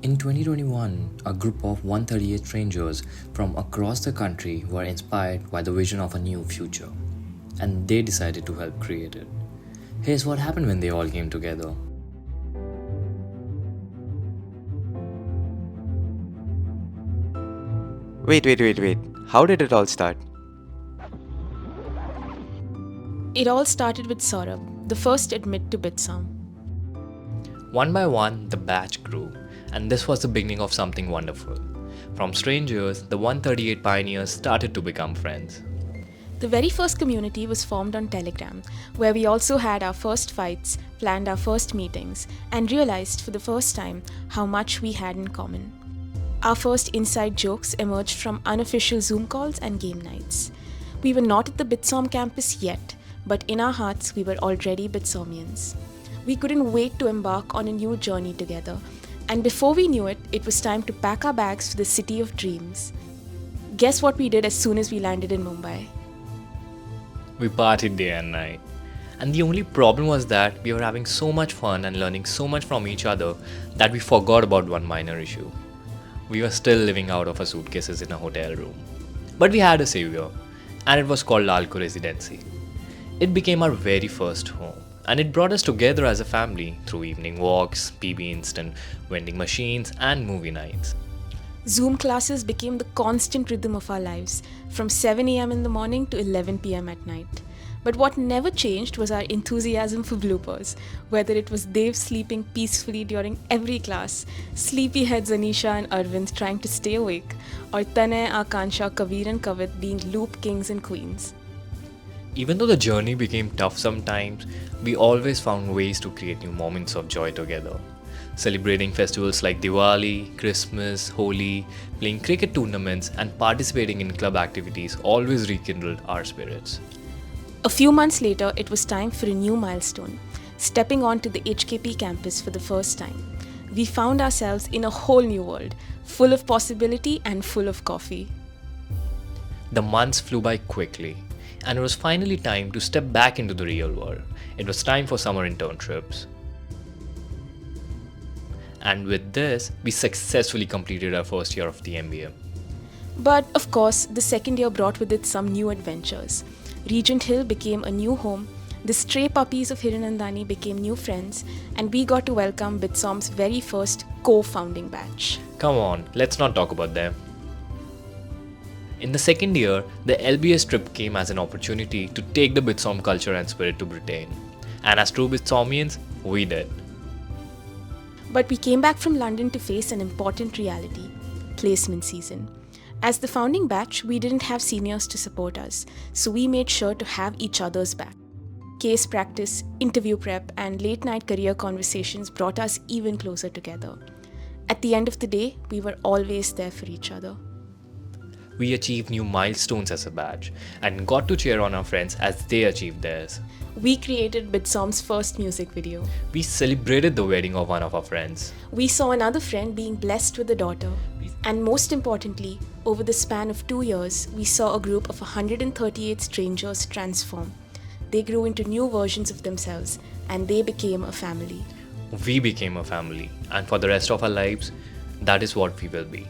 In 2021, a group of 138 strangers from across the country were inspired by the vision of a new future, and they decided to help create it. Here's what happened when they all came together. Wait. How did it all start? It all started with Saurabh, the first admit to BITSoM. One by one, the batch grew, and this was the beginning of something wonderful. From strangers, the 138 pioneers started to become friends. The very first community was formed on Telegram, where we also had our first fights, planned our first meetings, and realized for the first time how much we had in common. Our first inside jokes emerged from unofficial Zoom calls and game nights. We were not at the BITSoM campus yet, but in our hearts we were already BITSomians. We couldn't wait to embark on a new journey together, and before we knew it, it was time to pack our bags for the city of dreams. Guess what we did as soon as we landed in Mumbai? We partied day and night. And the only problem was that we were having so much fun and learning so much from each other that we forgot about one minor issue. We were still living out of our suitcases in a hotel room. But we had a savior, and it was called Alco Residency. It became our very first home, and it brought us together as a family through evening walks, PB instant, vending machines, and movie nights. Zoom classes became the constant rhythm of our lives, from 7 a.m. in the morning to 11 p.m. at night. But what never changed was our enthusiasm for bloopers, whether it was Dev sleeping peacefully during every class, sleepyheads Anisha and Arvind trying to stay awake, or Tanay, Akansha, Kavir and Kavit being loop kings and queens. Even though the journey became tough sometimes, we always found ways to create new moments of joy together. Celebrating festivals like Diwali, Christmas, Holi, playing cricket tournaments, and participating in club activities always rekindled our spirits. A few months later, it was time for a new milestone, stepping onto the HKP campus for the first time. We found ourselves in a whole new world, full of possibility and full of coffee. The months flew by quickly, and it was finally time to step back into the real world. It was time for summer internships. And with this, we successfully completed our first year of the MBA. But of course, the second year brought with it some new adventures. Regent Hill became a new home, the stray puppies of Hiranandani became new friends, and we got to welcome BITSoM's very first co-founding batch. Come on, let's not talk about them. In the second year, the LBS trip came as an opportunity to take the BITSoM culture and spirit to Britain. And as true BITSomians, we did. But we came back from London to face an important reality: placement season. As the founding batch, we didn't have seniors to support us, so we made sure to have each other's back. Case practice, interview prep, and late-night career conversations brought us even closer together. At the end of the day, we were always there for each other. We achieved new milestones as a batch and got to cheer on our friends as they achieved theirs. We created BITSoM's first music video. We celebrated the wedding of one of our friends. We saw another friend being blessed with a daughter. And most importantly, over the span of 2 years, we saw a group of 138 strangers transform. They grew into new versions of themselves, and they became a family. We became a family, and for the rest of our lives, that is what we will be.